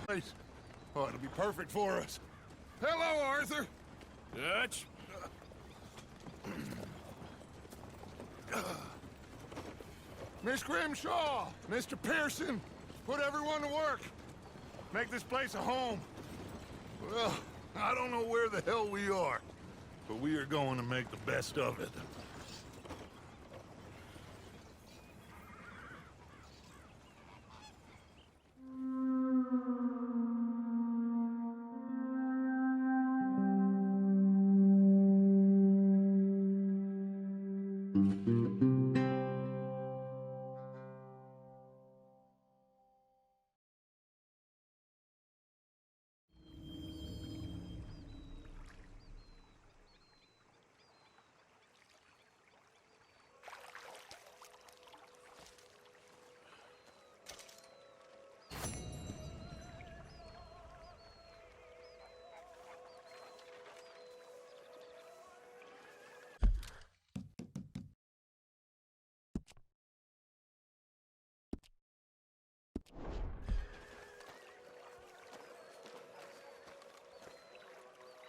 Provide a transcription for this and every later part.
place. Oh, it'll be perfect for us. Hello, Arthur. Dutch? Miss Grimshaw, Mr. Pearson, put everyone to work. Make this place a home. Well, I don't know where the hell we are, but we are going to make the best of it.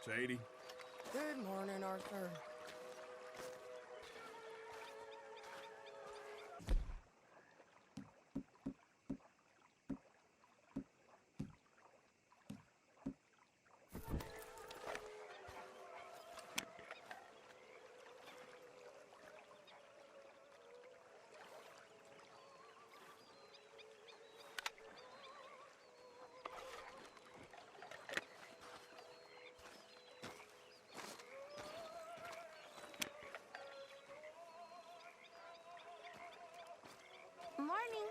Sadie? Good morning, Arthur. Morning.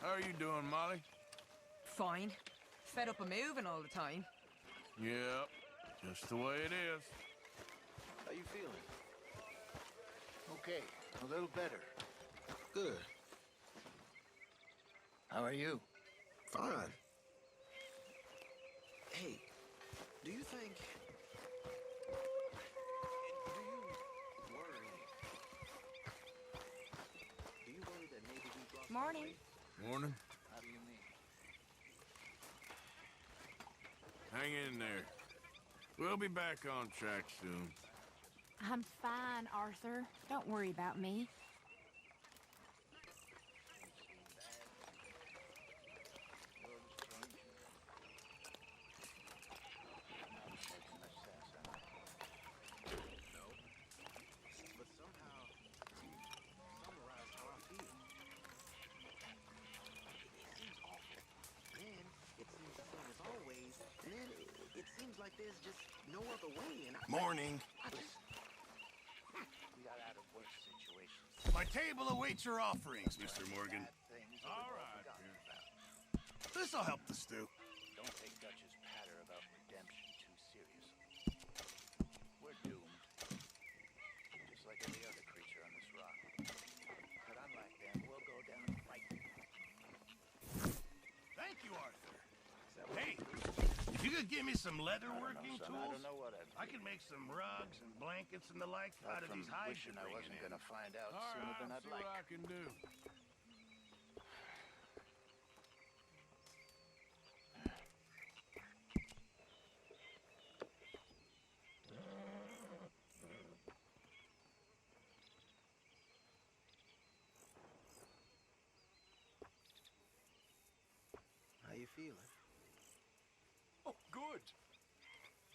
How are you doing, Molly? Fine. Fed up of moving all the time. Yep, just the way it is. How you feeling? Okay, a little better. Good. How are you? Fine. Hey, do you think... Do you worry that maybe we've lost... Morning. Morning. How do you mean? Hang in there. We'll be back on track soon. I'm fine, Arthur. Don't worry about me. Like there's just no other way, and Morning. we got out of worse situations. My table awaits your offerings, Mr. Morgan. All right. This'll help the stew. Don't take Dutch's patter about redemption too seriously. We're doomed, just like every other creature on this rock. But unlike them, we'll go down fighting. Thank you, Arthur. Hey, if you could give me some leather working son, I tools, don't know what I can make some rugs and blankets and the like out of from these hides wishing you're I bringing wasn't in. gonna find out All sooner right, than I'll I'd see like. what I can do. How you feeling? Oh, good.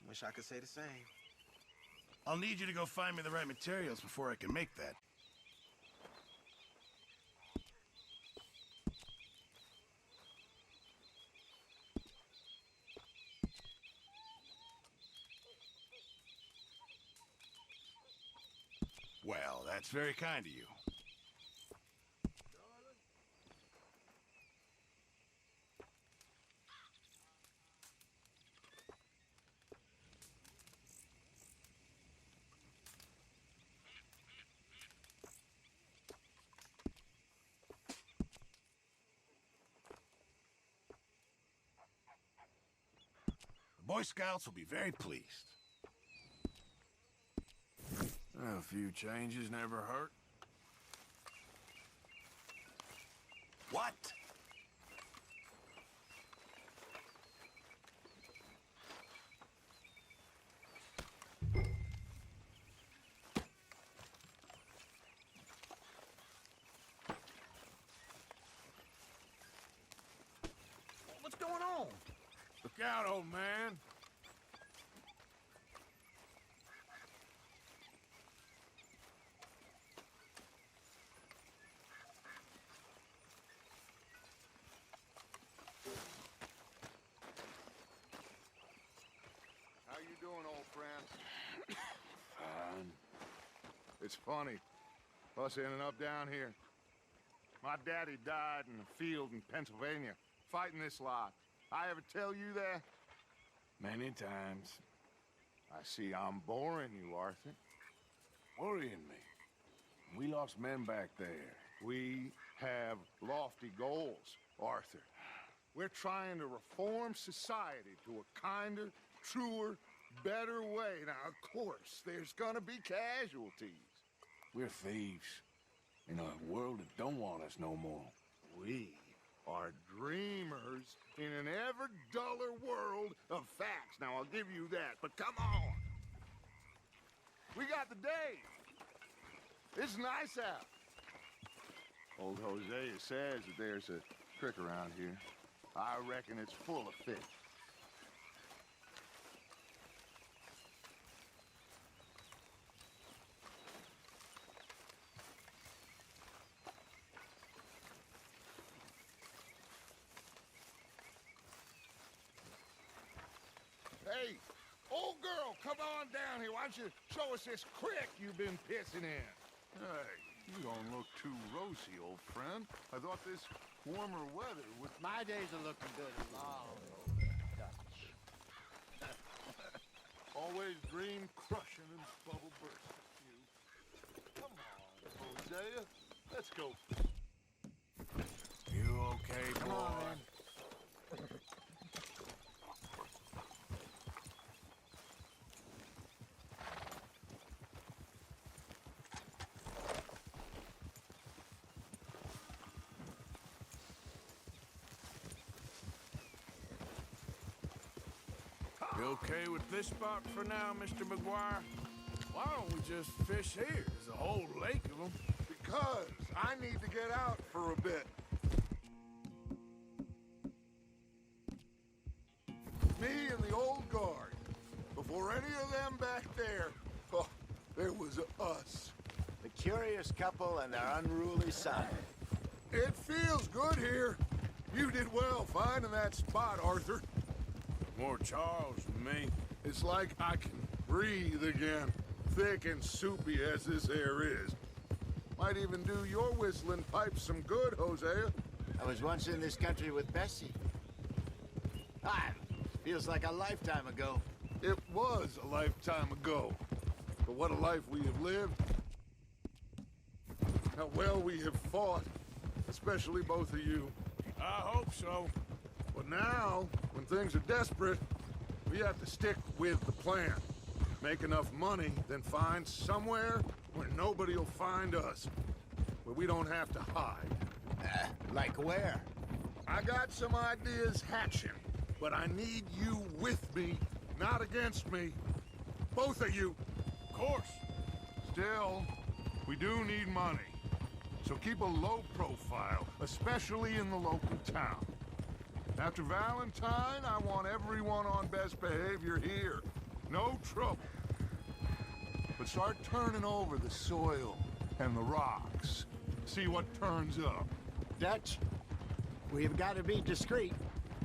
Wish I could say the same. I'll need you to go find me the right materials before I can make that. Well, that's very kind of you. The Boy Scouts will be very pleased. A few changes never hurt. What? What's going on? Look out, old man. How you doing, old friend? Fine. It's funny, us ending up down here. My daddy died in a field in Pennsylvania, fighting this lot. I ever tell you that? Many times. I see I'm boring you, Arthur. Worrying me. We lost men back there. We have lofty goals, Arthur. We're trying to reform society to a kinder, truer, better way. Now, of course, there's gonna be casualties. We're thieves. In a world that don't want us no more. We are dreamers in an ever duller world of facts. Now, I'll give you that, but come on. We got the day. It's nice out. Old Hosea says that there's a trick around here. I reckon it's full of fish. Hey, old girl, come on down here. Why don't you show us this creek you've been pissing in? Hey, you don't look too rosy, old friend. I thought this warmer weather would... My days are looking good and long. Always dream crushing and bubble bursting, you. Come on, Hosea. Let's go. You okay, boy? Come on, man. You okay with this spot for now, Mr. McGuire? Why don't we just fish here? There's a whole lake of them. Because I need to get out for a bit. Me and the old guard. Before any of them back there, oh, there was us. The curious couple and their unruly son. It feels good here. You did well finding that spot, Arthur. More Charles than me. It's like I can breathe again, thick and soupy as this air is. Might even do your whistling pipes some good, Hosea. I was once in this country with Bessie. Feels like a lifetime ago. It was a lifetime ago. But what a life we have lived. How well we have fought, especially both of you. I hope so. But now, when things are desperate, we have to stick with the plan. Make enough money, then find somewhere where nobody will find us. Where we don't have to hide. Like where? I got some ideas hatching, but I need you with me, not against me. Both of you. Of course. Still, we do need money. So keep a low profile, especially in the local town. After Valentine, I want everyone on best behavior here. No trouble. But start turning over the soil and the rocks. See what turns up. Dutch, we've got to be discreet.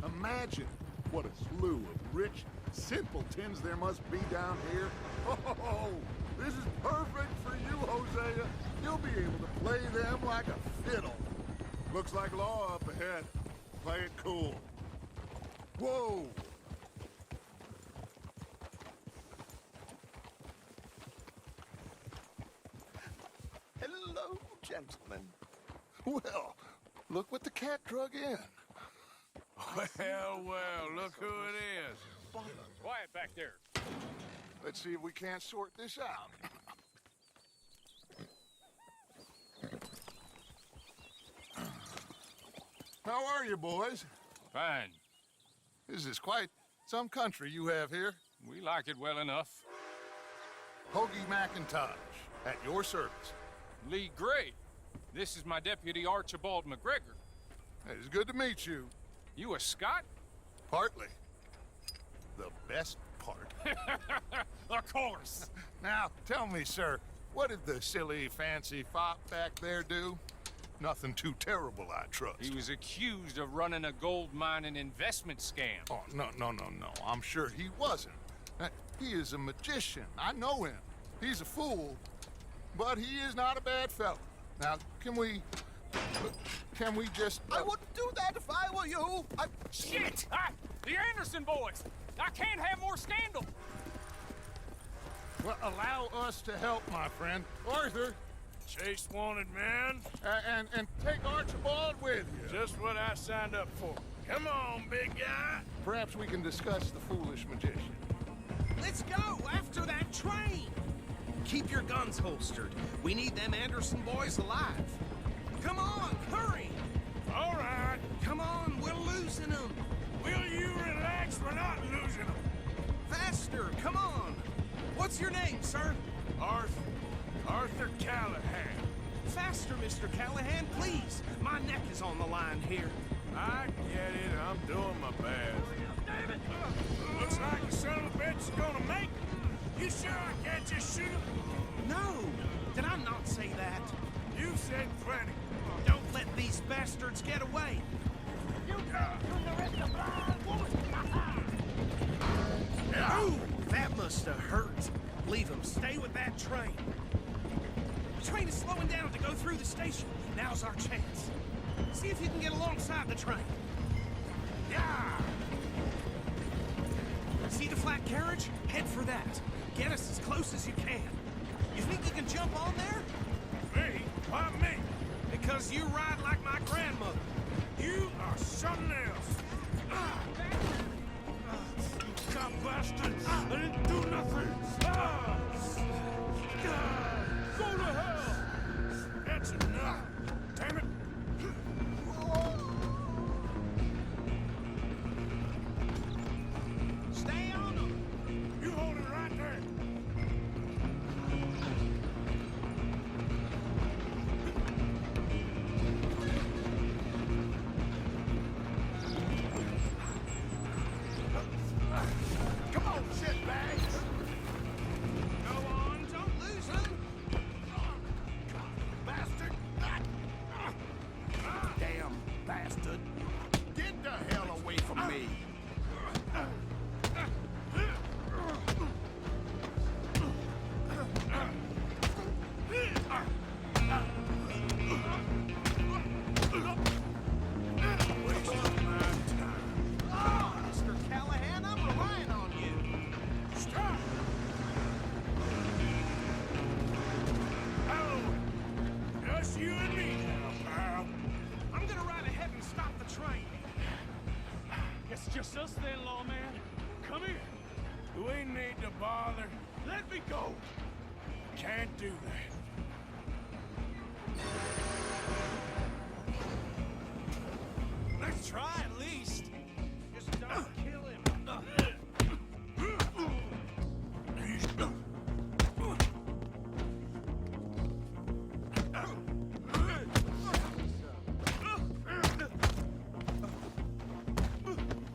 Imagine what a slew of rich simpletons there must be down here. Oh, this is perfect for you, Hosea. You'll be able to play them like a fiddle. Looks like law up ahead. Play it cool. Whoa! Hello, gentlemen. Well, look what the cat drug in. Well, well, look who it is. Quiet back there. Let's see if we can't sort this out. How are you, boys? Fine. This is quite some country you have here. We like it well enough. Hoagie McIntosh, at your service. Lee Gray. This is my deputy Archibald McGregor. It's good to meet you. You a Scot? Partly. The best part. Of course. Now, tell me, sir, what did the silly, fancy fop back there do? Nothing too terrible, I trust. He was accused of running a gold mining investment scam. Oh, no. I'm sure he wasn't. He is a magician. I know him. He's a fool, but he is not a bad fellow. Now, can we just... I wouldn't do that if I were you. Shit! The Anderson boys! I can't have more scandal! Well, allow us to help, my friend. Arthur, Chase wanted man. and take Archibald with you. Just what I signed up for. Come on, big guy. Perhaps we can discuss the foolish magician. Let's go after that train! Keep your guns holstered. We need them Anderson boys alive. Come on, hurry! All right. Come on, we're losing them. Will you relax? We're not losing them. Faster, come on. What's your name, sir? Arthur Callahan. Faster, Mr. Callahan, please. My neck is on the line here. I get it. I'm doing my best. Damn it! Looks like the son of a bitch is gonna make it. You sure I can't just shoot him? No, did I not say that? You said plenty. Don't let these bastards get away. Ooh, that must have hurt. Leave them. Stay with that train. The train is slowing down to go through the station. Now's our chance. See if you can get alongside the train. Yeah! See the flat carriage? Head for that. Get us as close as you can. You think you can jump on there? Me? Why me? Because you ride like my grandmother. You are something else. God bastard! I didn't do nothing! Go to hell! That's enough! Damn it! Stay on them! You hold it right there! Come on, shitbags! Go on, don't lose them! Bastard! Damn bastard. Get the hell away from me. Mr. Callahan, I'm relying on you. Stop! Halloween! Just you and me now, pal. I'm gonna ride ahead and stop the train. It's just us then, lawman. Come here. Do we need to bother? Let me go. Can't do that. Let's try at least. Just don't kill him.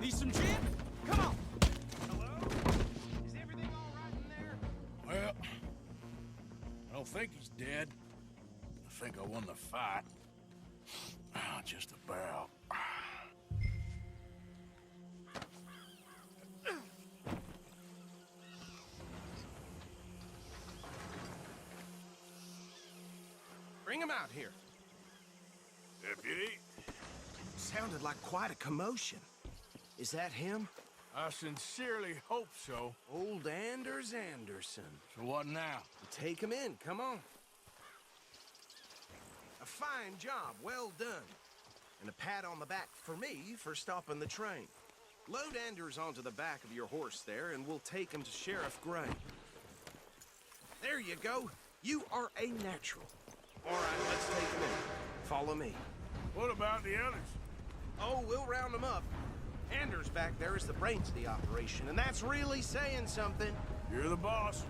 Need some gin? Come on. Hello? Is everything all right in there? Well, don't think he's dead. I think I won the fight. Just about. Bring him out here. Deputy, Sounded like quite a commotion. Is that him? I sincerely hope so. Old Anders Anderson. So what now? Take him in, come on. A fine job, well done. And a pat on the back for me for stopping the train. Load Anders onto the back of your horse there, and we'll take him to Sheriff Gray. There you go. You are a natural. All right, let's take him in. Follow me. What about the others? Oh, we'll round them up. Anders back there is the brains of the operation, and that's really saying something. You're the boss.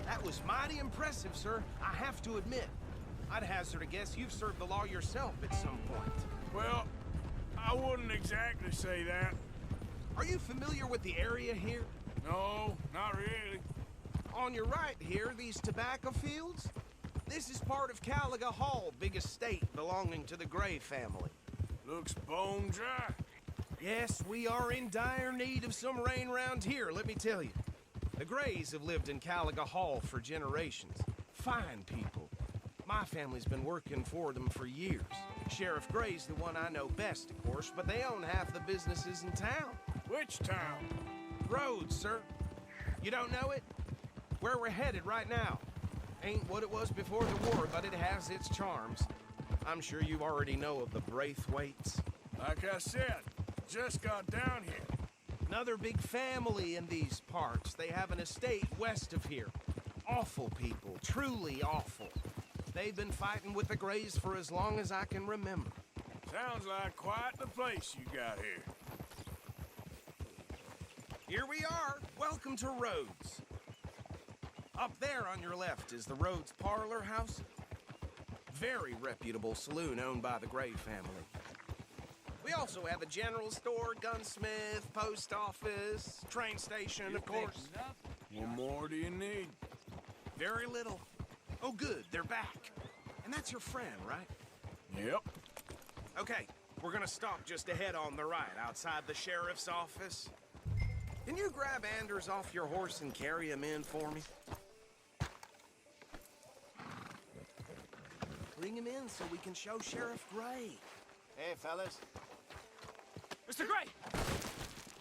That was mighty impressive, sir. I have to admit. I'd hazard a guess you've served the law yourself at some point. Well, I wouldn't exactly say that. Are you familiar with the area here? No, not really. On your right here, these tobacco fields? This is part of Caliga Hall, big estate belonging to the Gray family. Looks bone dry. Yes, we are in dire need of some rain round here, let me tell you. The Grays have lived in Caliga Hall for generations. Fine people. My family's been working for them for years. Sheriff Gray's the one I know best, of course, but they own half the businesses in town. Which town? Rhodes, sir. You don't know it? Where we're headed right now. Ain't what it was before the war, but it has its charms. I'm sure you already know of the Braithwaites. Like I said, just got down here. Another big family in these parts. They have an estate west of here. Awful people, truly awful. They've been fighting with the Grays for as long as I can remember. Sounds like quite the place you got here. Here we are. Welcome to Rhodes. Up there on your left is the Rhodes Parlor House. Very reputable saloon owned by the Gray family. We also have a general store, gunsmith, post office, train station, of course. What more do you need? Very little. Oh, good, they're back. And that's your friend, right? Yep. Okay, we're gonna stop just ahead on the right, outside the sheriff's office. Can you grab Anders off your horse and carry him in for me? Bring him in so we can show Sheriff Gray. Hey, fellas. Mr. Gray!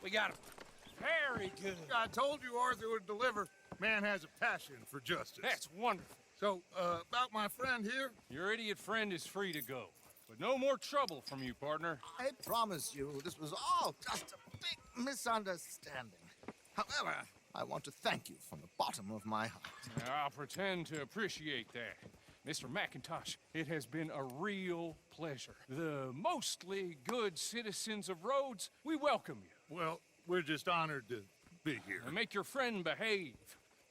We got him. Very good. I told you Arthur would deliver. Man has a passion for justice. That's wonderful. So, about my friend here? Your idiot friend is free to go. But no more trouble from you, partner. I promise you, this was all just a big misunderstanding. However, I want to thank you from the bottom of my heart. I'll pretend to appreciate that. Mr. McIntosh, it has been a real pleasure. The mostly good citizens of Rhodes, we welcome you. Well, we're just honored to be here. And make your friend behave.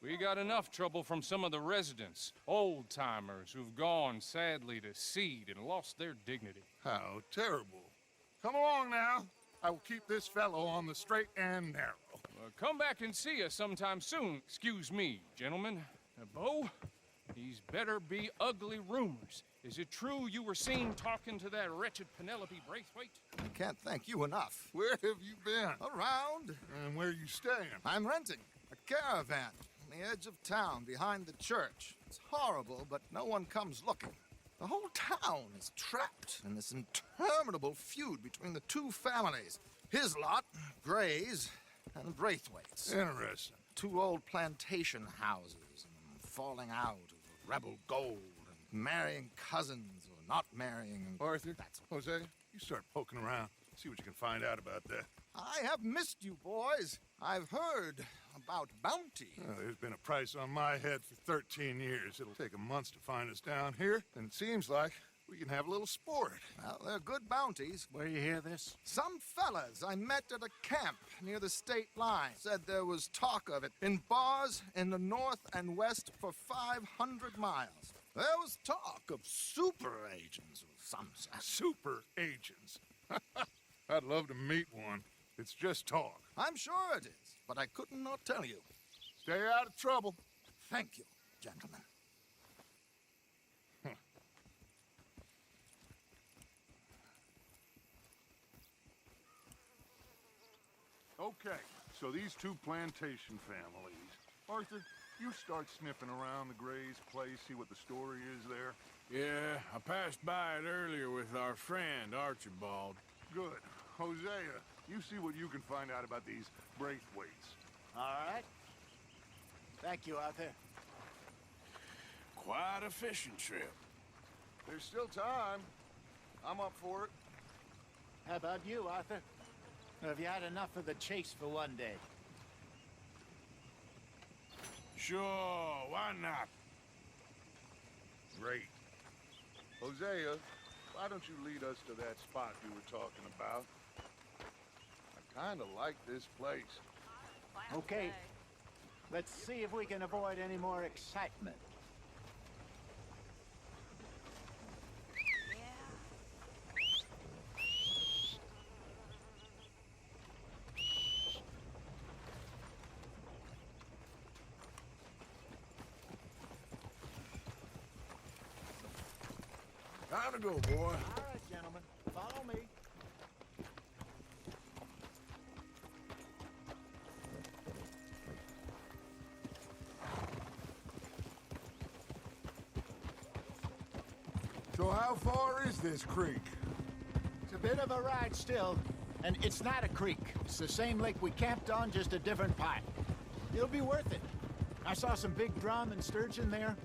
We got enough trouble from some of the residents, old-timers who've gone, sadly, to seed and lost their dignity. How terrible. Come along now. I will keep this fellow on the straight and narrow. Come back and see us sometime soon. Excuse me, gentlemen. Bo, these better be ugly rumors. Is it true you were seen talking to that wretched Penelope Braithwaite? I can't thank you enough. Where have you been? Around. And where you staying? I'm renting a caravan on the edge of town behind the church. It's horrible, but no one comes looking. The whole town is trapped in this interminable feud between the two families. His lot, Gray's, and Braithwaite's. Interesting. Two old plantation houses, and falling out over rebel gold, and marrying cousins or not marrying. And Arthur, that's Jose, you start poking around. See what you can find out about that. I have missed you, boys. I've heard about bounty. There's been a price on my head for 13 years. It'll take a month to find us down here, and it seems like we can have a little sport. Well, they're good bounties. Where you hear this? Some fellas I met at a camp near the state line said there was talk of it in bars in the north and west for 500 miles. There was talk of super agents of some sort. Super agents. I'd love to meet one. It's just talk. I'm sure it is, but I couldn't not tell you. Stay out of trouble. Thank you, gentlemen. Okay, so these two plantation families. Arthur, you start sniffing around the Gray's place, see what the story is there. Yeah, I passed by it earlier with our friend, Archibald. Good. Hosea, you see what you can find out about these Braithwaites. All right. Thank you, Arthur. Quite a fishing trip. There's still time. I'm up for it. How about you, Arthur? Or have you had enough of the chase for one day? Sure, why not? Great. Hosea, why don't you lead us to that spot you were talking about? I kind of like this place. Okay. Let's see if we can avoid any more excitement. Time to go, boy. All right, gentlemen. Follow me. So how far is this creek? It's a bit of a ride still, and it's not a creek. It's the same lake we camped on, just a different pipe. It'll be worth it. I saw some big drum and sturgeon there.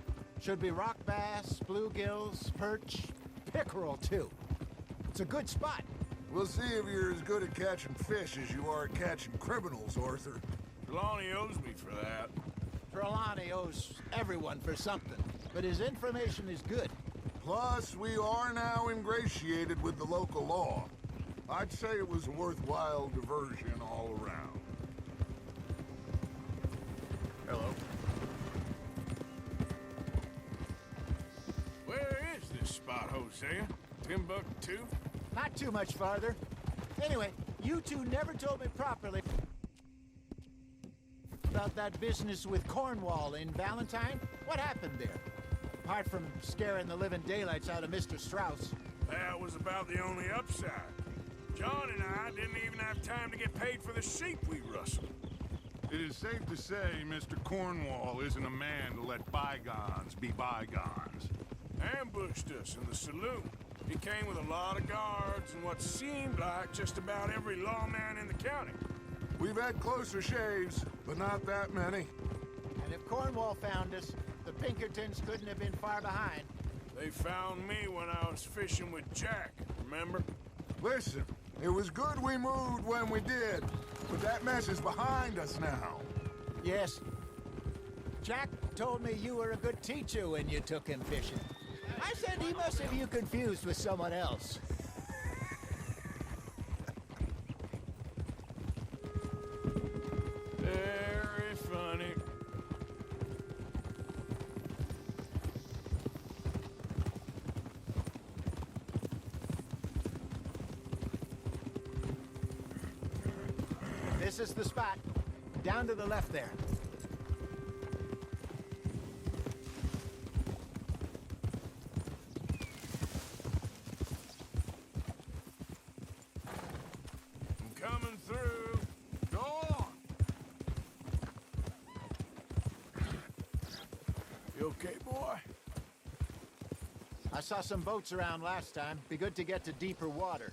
Should be rock bass, bluegills, perch, pickerel too. It's a good spot. We'll see if you're as good at catching fish as you are at catching criminals, Arthur. Trelawney owes me for that. Trelawney owes everyone for something, but his information is good. Plus, we are now ingratiated with the local law. I'd say it was a worthwhile diversion all around. Hello. Where is this spot, Hosea? Timbuktu? Not too much farther. Anyway, you two never told me properly about that business with Cornwall in Valentine. What happened there? Apart from scaring the living daylights out of Mr. Strauss. That was about the only upside. John and I didn't even have time to get paid for the sheep we rustled. It is safe to say Mr. Cornwall isn't a man to let bygones be bygones. Ambushed us in the saloon. He came with a lot of guards and what seemed like just about every lawman in the county. We've had closer shaves, but not that many. And if Cornwall found us, the Pinkertons couldn't have been far behind. They found me when I was fishing with Jack, remember? Listen, it was good we moved when we did, but that mess is behind us now. Yes. Jack told me you were a good teacher when you took him fishing. I said he must have you confused with someone else. Very funny. This is the spot. Down to the left there. I'm coming through. Go on. You okay, boy? I saw some boats around last time. Be good to get to deeper water.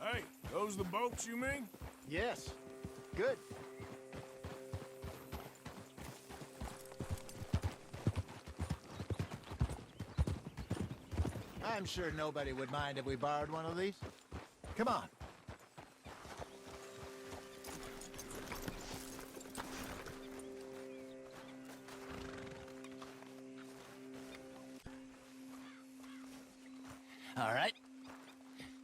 Hey, those the boats you mean? Yes. Good. I'm sure nobody would mind if we borrowed one of these. Come on. All right.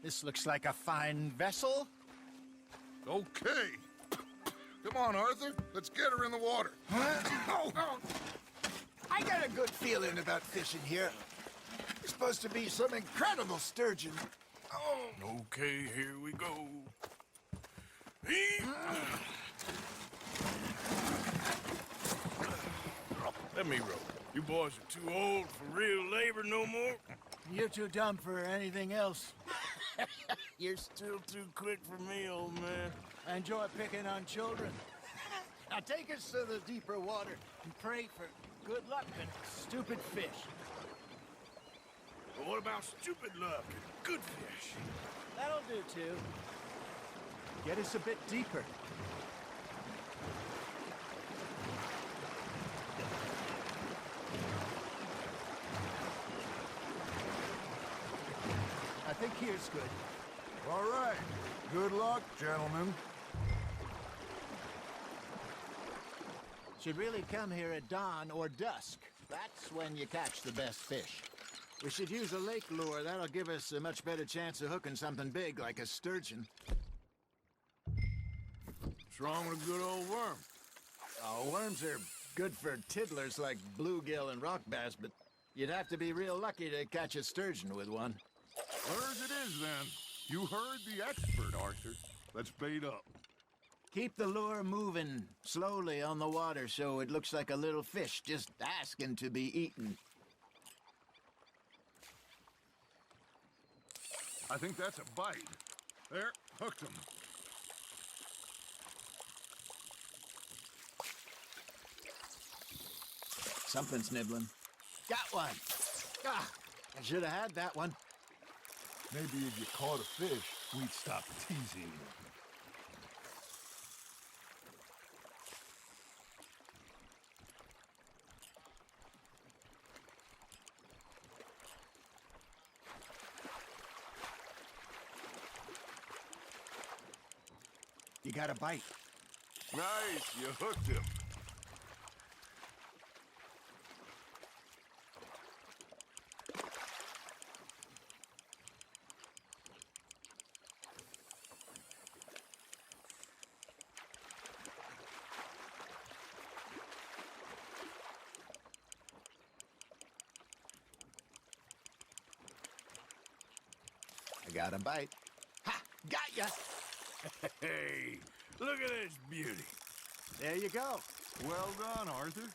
This looks like a fine vessel. Okay. Come on, Arthur. Let's get her in the water. I got a good feeling about fishing here. There's supposed to be some incredible sturgeon. Okay, here we go. Let me row. You boys are too old for real labor no more. You're too dumb for anything else. You're Still too quick for me, old man. I enjoy picking on children. Now take us to the deeper water and pray for good luck and stupid fish. But what about stupid luck and good fish? That'll do, too. Get us a bit deeper. I think here's good. All right. Good luck, gentlemen. Should really come here at dawn or dusk. That's when you catch the best fish. We should use a lake lure. That'll give us a much better chance of hooking something big like a sturgeon. What's wrong with a good old worm? Oh, worms are good for tiddlers like bluegill and rock bass, but you'd have to be real lucky to catch a sturgeon with one. Hers it is, then. You heard the expert, Arthur. Let's bait up. Keep the lure moving slowly on the water so it looks like a little fish just asking to be eaten. I think that's a bite. There, hooked him. Something's nibbling. Got one! Ah, I should have had that one. Maybe if you caught a fish, we'd stop teasing you. You got a bite. Nice, you hooked him. I got a bite. Ha! Got ya! Hey, look at this beauty. There you go. Well done, Arthur.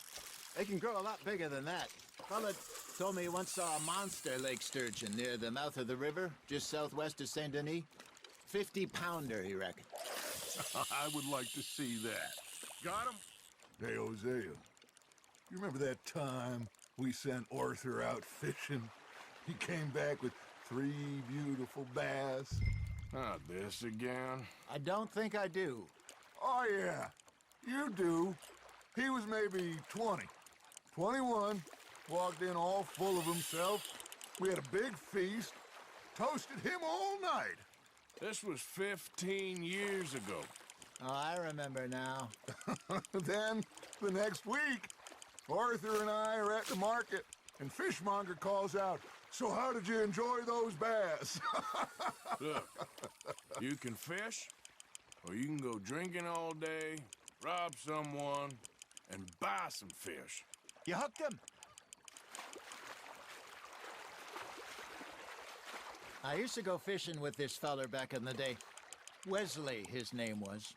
They can grow a lot bigger than that. Fella told me he once saw a monster lake sturgeon near the mouth of the river, just southwest of Saint Denis. 50-pounder, he reckoned. I would like to see that. Got him? Hey, Hosea. You remember that time we sent Arthur out fishing? He came back with 3 beautiful bass. Not this again. I don't think I do. Oh, yeah. You do. He was maybe 20. 21. Walked in all full of himself. We had a big feast. Toasted him all night. This was 15 years ago. Oh, I remember now. Then, the next week, Arthur and I are at the market, and Fishmonger calls out, "So how did you enjoy those bass?" Look, you can fish, or you can go drinking all day, rob someone, and buy some fish. You hooked him. I used to go fishing with this feller back in the day. Wesley, his name was.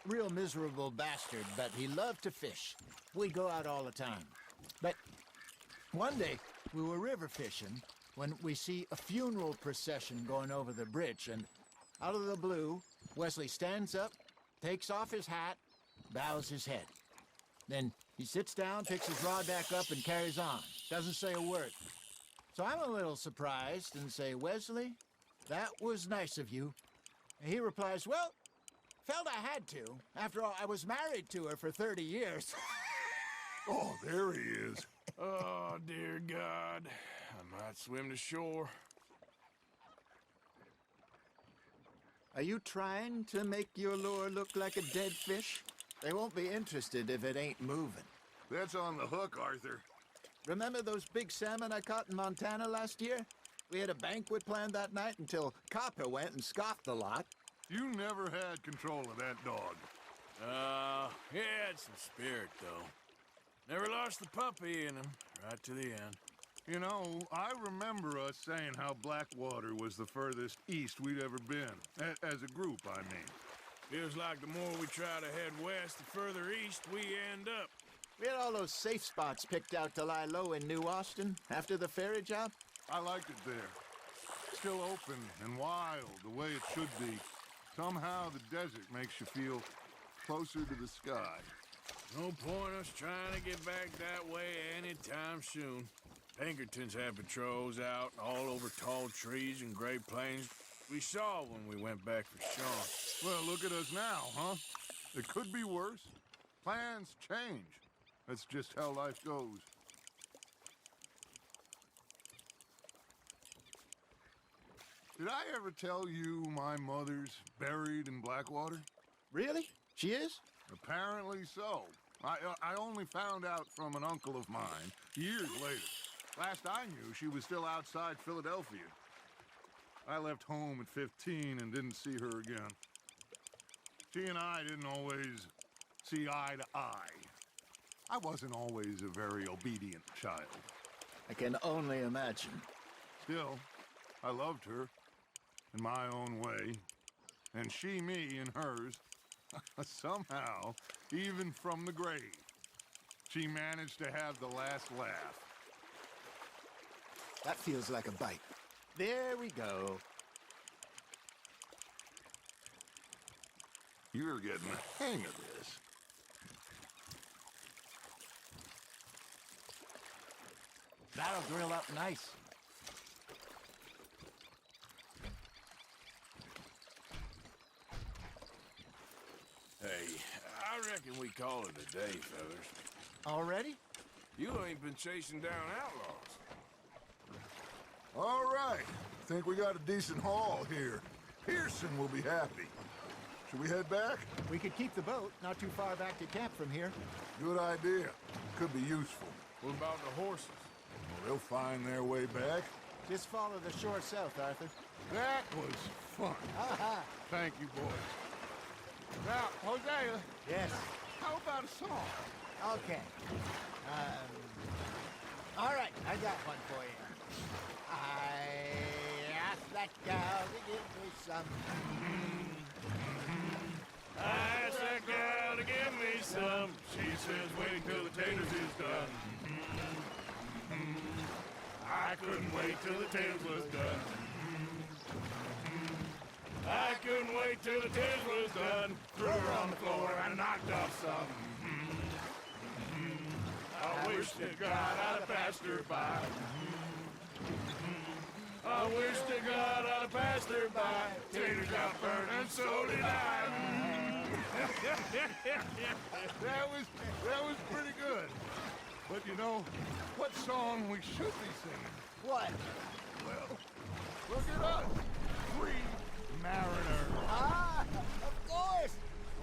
Real miserable bastard, but he loved to fish. We'd go out all the time. But one day, we were river fishing when we see a funeral procession going over the bridge, and out of the blue, Wesley stands up, takes off his hat, bows his head. Then he sits down, picks his rod back up, and carries on. Doesn't say a word. So I'm a little surprised and say, "Wesley, that was nice of you." And he replies, "Well, felt I had to. After all, I was married to her for 30 years. Oh, there he is. Oh, dear God. I might swim to shore. Are you trying to make your lure look like a dead fish? They won't be interested if it ain't moving. That's on the hook, Arthur. Remember those big salmon I caught in Montana last year? We had a banquet planned that night until Copper went and scoffed the lot. You never had control of that dog. He had some spirit, though. Never lost the puppy in him, right to the end. You know, I remember us saying how Blackwater was the furthest east we'd ever been. As a group, I mean. Feels like the more we try to head west, the further east we end up. We had all those safe spots picked out to lie low in New Austin after the ferry job. I liked it there. still open and wild, the way it should be. Somehow the desert makes you feel closer to the sky. No point us trying to get back that way anytime soon. Pinkertons have patrols out all over tall trees and Great Plains. We saw when we went back for Sean. Well, look at us now, huh? It could be worse. Plans change. That's just how life goes. Did I ever tell you my mother's buried in Blackwater? Really? She is? Apparently so. I only found out from an uncle of mine years later. Last I knew, she was still outside Philadelphia. I left home at 15 and didn't see her again. She and I didn't always see eye to eye. I wasn't always a very obedient child. I can only imagine. Still, I loved her in my own way, and she me in hers. Somehow, even from the grave, she managed to have the last laugh. That feels like a bite. There we go. You're getting the hang of this. That'll grill up nice. Hey, I reckon we call it a day, fellas. Already? You ain't been chasing down outlaws. All right. Think we got a decent haul here. Pearson will be happy. Should we head back? We could keep the boat not too far back to camp from here. Good idea. Could be useful. What about the horses? Well, they'll find their way back. Just follow the shore south, Arthur. That was fun. Aha! Thank you, boys. Now, Hosea, Yes. how about a song? Okay. All right, I got one for you. I asked that gal to give me some. I asked that gal to give me some. She says wait till the taters is done. I couldn't wait till the taters was done. I couldn't wait till the taters was done. Threw her on the floor and knocked off some. I wish to God I'd have passed her by. I wish to God I'd have passed her by. Taters got burned and so did I. That was pretty good. But you know, what song we should be singing? What? Well, look at us. Free mariners. Ah, of course.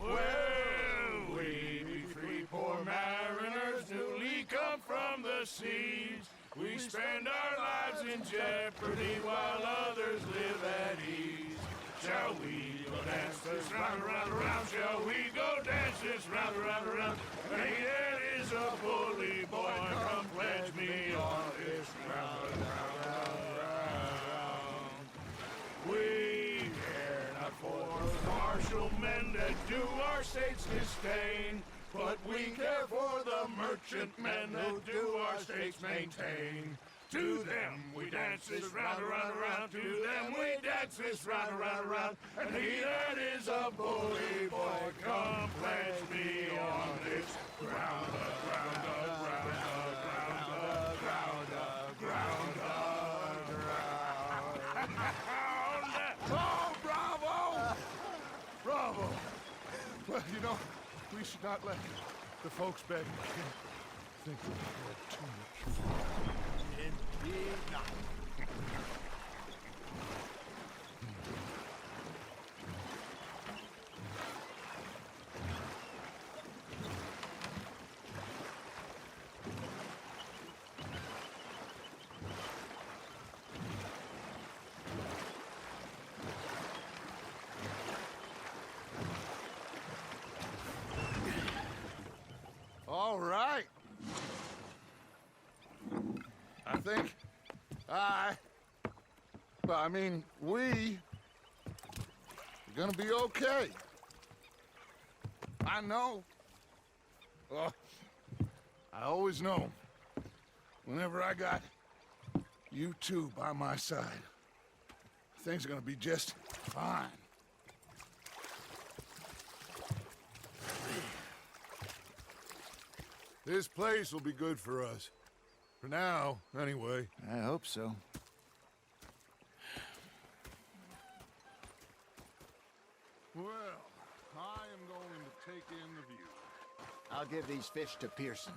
Well, we be free poor mariners, newly come from the seas. We spend our lives in jeopardy while others live at ease. Shall we go dance this round, around, around? Shall we go dance this round, around, around? Hey, it is a bully boy, come pledge me on this round, round, round. We care not for the martial men that do our state's disdain, but we care for the merchantmen that do our states maintain. To them we dance this round, around, around. To them we dance this round, around, around. And he that is a bully boy, come pledge me on this ground, ground, ground, ground, ground, ground, ground. Oh, bravo! Bravo! Well, you know, we should not let the folks back in camp think we had too much. Indeed not. All right. I think we are gonna be okay. I know. Oh, I always know. Whenever I got you two by my side. Everything's gonna be just fine. This place will be good for us. For now, anyway. I hope so. Well, I am going to take in the view. I'll give these fish to Pearson.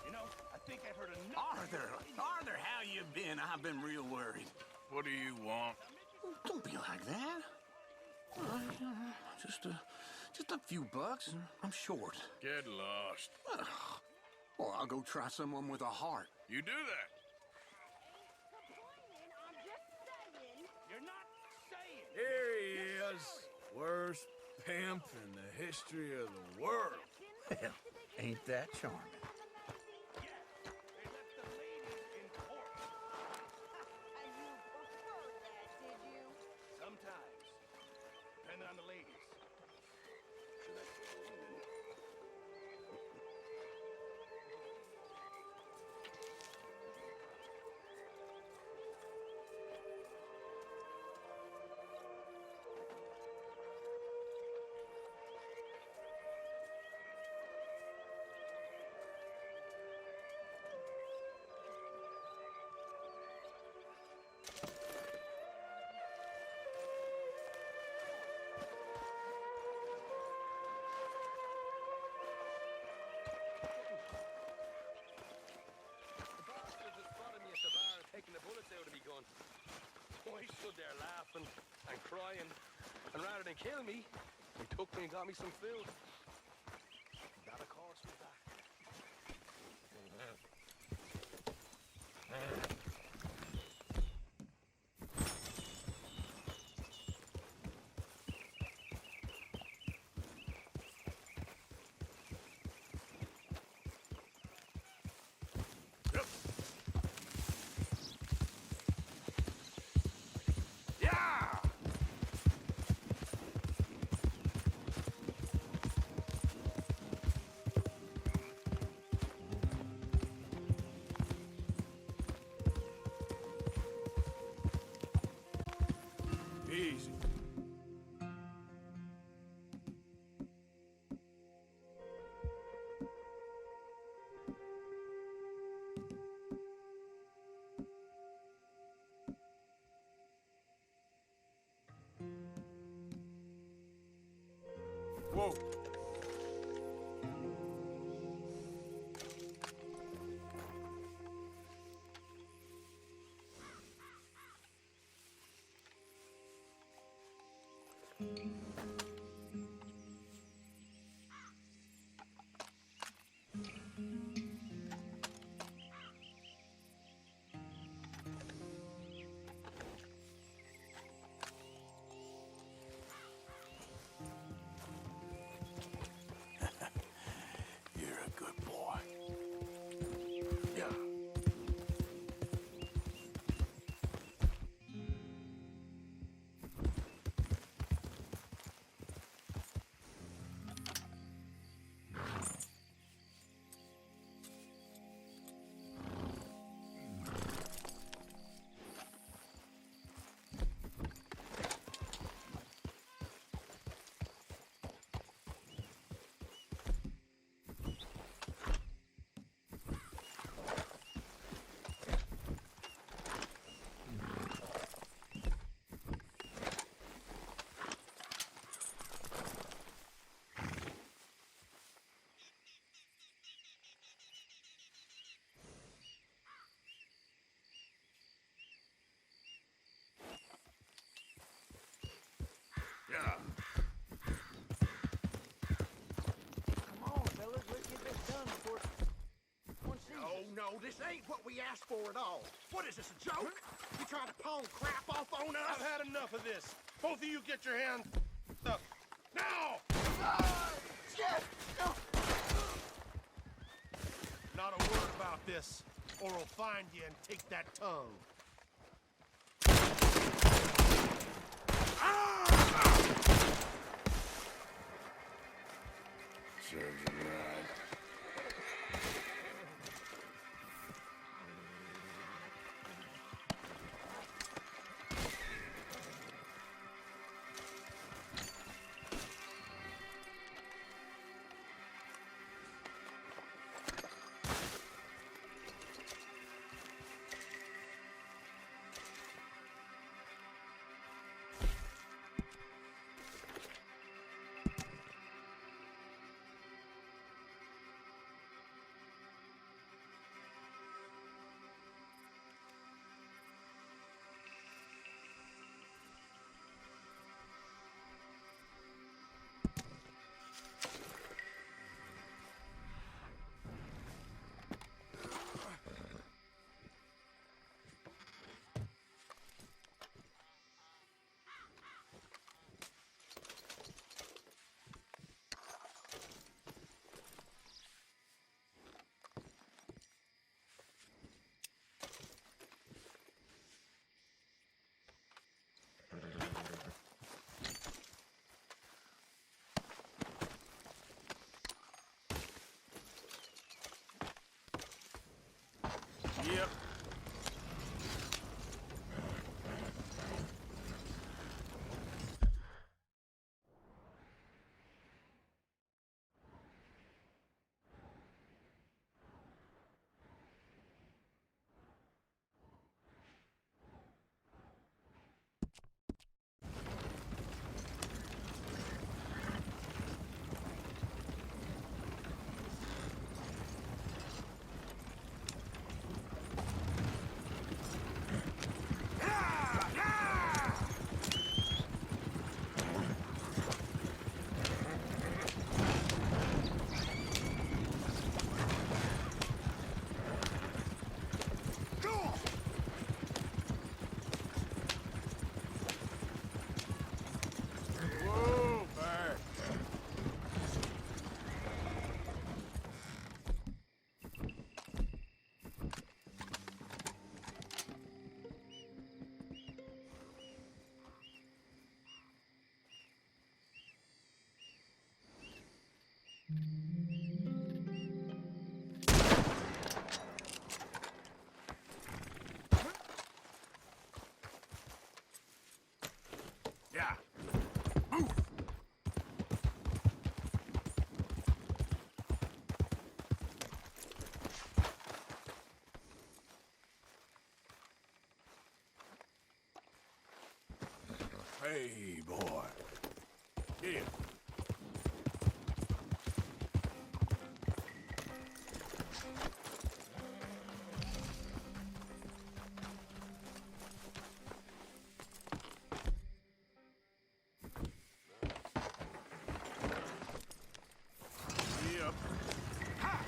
You know, I think I've heard enough. Arthur, how you been? I've been real worried. What do you want? Don't be like that. Just a few bucks. I'm short. Get lost. Well, I'll go try someone with a heart. You do that. You're not saying. Here he is. Worst pimp in the history of the world. Well, ain't that charming? Sometimes. Depending on the ladies. Should I say the women? Taking the bullets out of me gun. Oh, I stood there laughing and crying, and rather than kill me, he took me and got me some food. That, of course, was that. Easy. Whoa. You're a good boy. Yeah. Yeah. Come on, fellas, let's get this done before one sees us. No, this ain't what we asked for at all. What is this, a joke? You trying to pawn crap off on us? I've had enough of this. Both of you get your hands up. Now! Not a word about this, or I'll find you and take that tongue. Serves him right. Yeah. Move! Hey, boy. Here. Yep. Ha!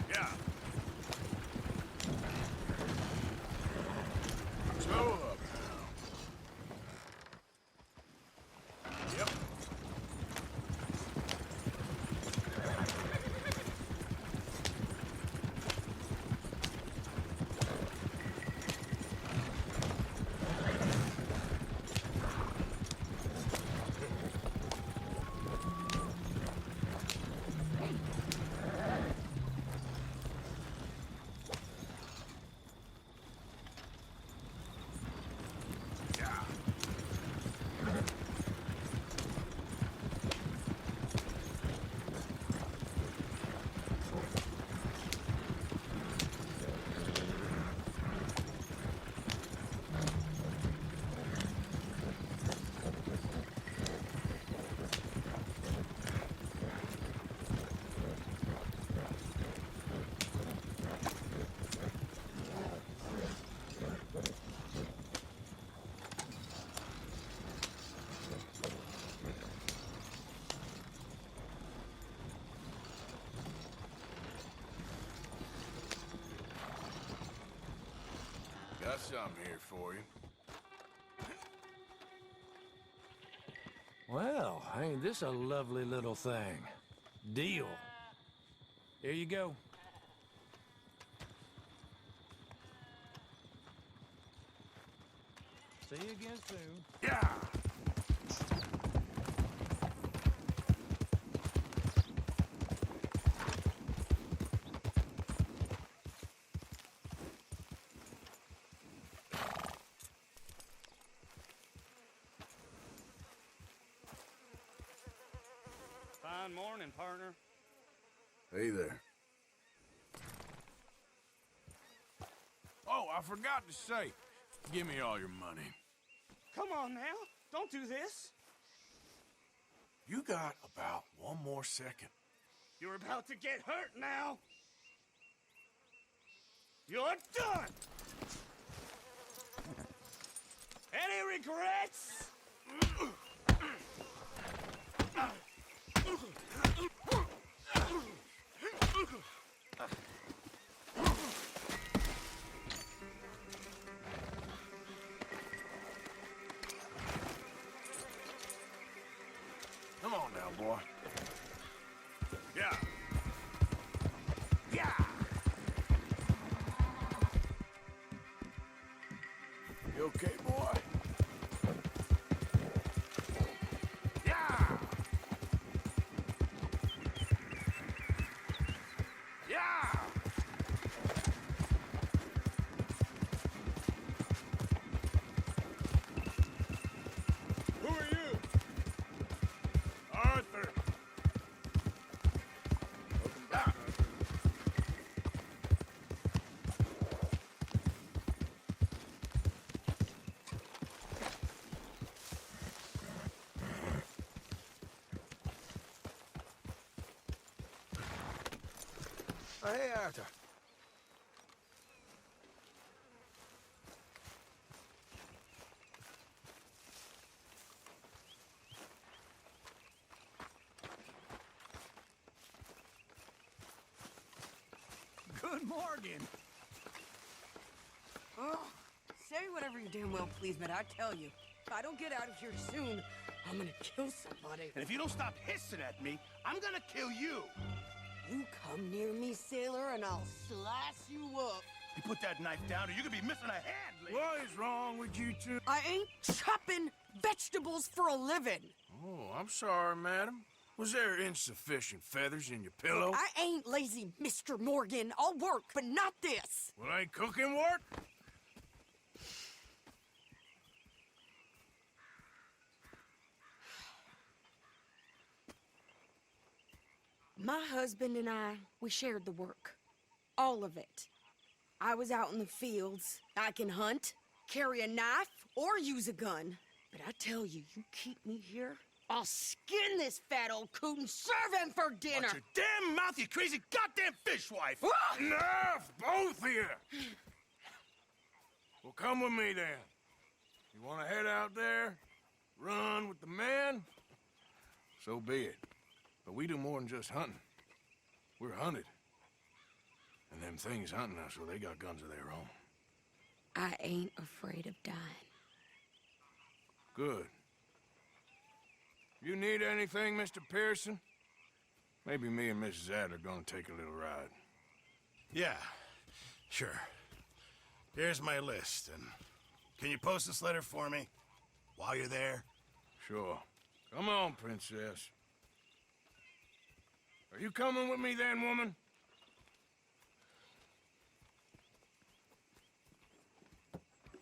Yeah. Slow up now. Yep. Yeah. Got something here for you. Well, ain't this a lovely little thing? Deal. Here you go. See you again soon. Yeah! Fine morning, partner. Hey there. Oh, I forgot to say, give me all your money. Come on now. Don't do this. You got about one more second. You're about to get hurt now. You're done. Any regrets? Come on now, boy. Yeah. Yeah! You okay, boy? Yeah! Yeah! Hey, Arthur. Good morning. Oh, say whatever you damn well please, but I tell you, if I don't get out of here soon, I'm gonna kill somebody. And if you don't stop hissing at me, I'm gonna kill you. You come near me, sailor, and I'll slice you up. You put that knife down or you could be missing a hand, lady. What is wrong with you two? I ain't chopping vegetables for a living. Oh, I'm sorry, madam. Was there insufficient feathers in your pillow? I ain't lazy, Mr. Morgan. I'll work, but not this. Well, ain't cooking work? My husband and I, we shared the work. All of it. I was out in the fields. I can hunt, carry a knife, or use a gun. But I tell you, you keep me here, I'll skin this fat old coot and serve him for dinner. Watch your damn mouth, you crazy goddamn fishwife! Enough, both of you! Well, come with me, then. You want to head out there, run with the men? So be it. But we do more than just hunting. We're hunted. And them things hunting us, well, they got guns of their own. I ain't afraid of dying. Good. You need anything, Mr. Pearson? Maybe me and Mrs. Ad are gonna take a little ride. Yeah, sure. Here's my list, and can you post this letter for me while you're there? Sure. Come on, princess. Are you coming with me then, woman?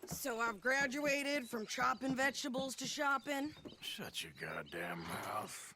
So I've graduated from chopping vegetables to shopping? Shut your goddamn mouth.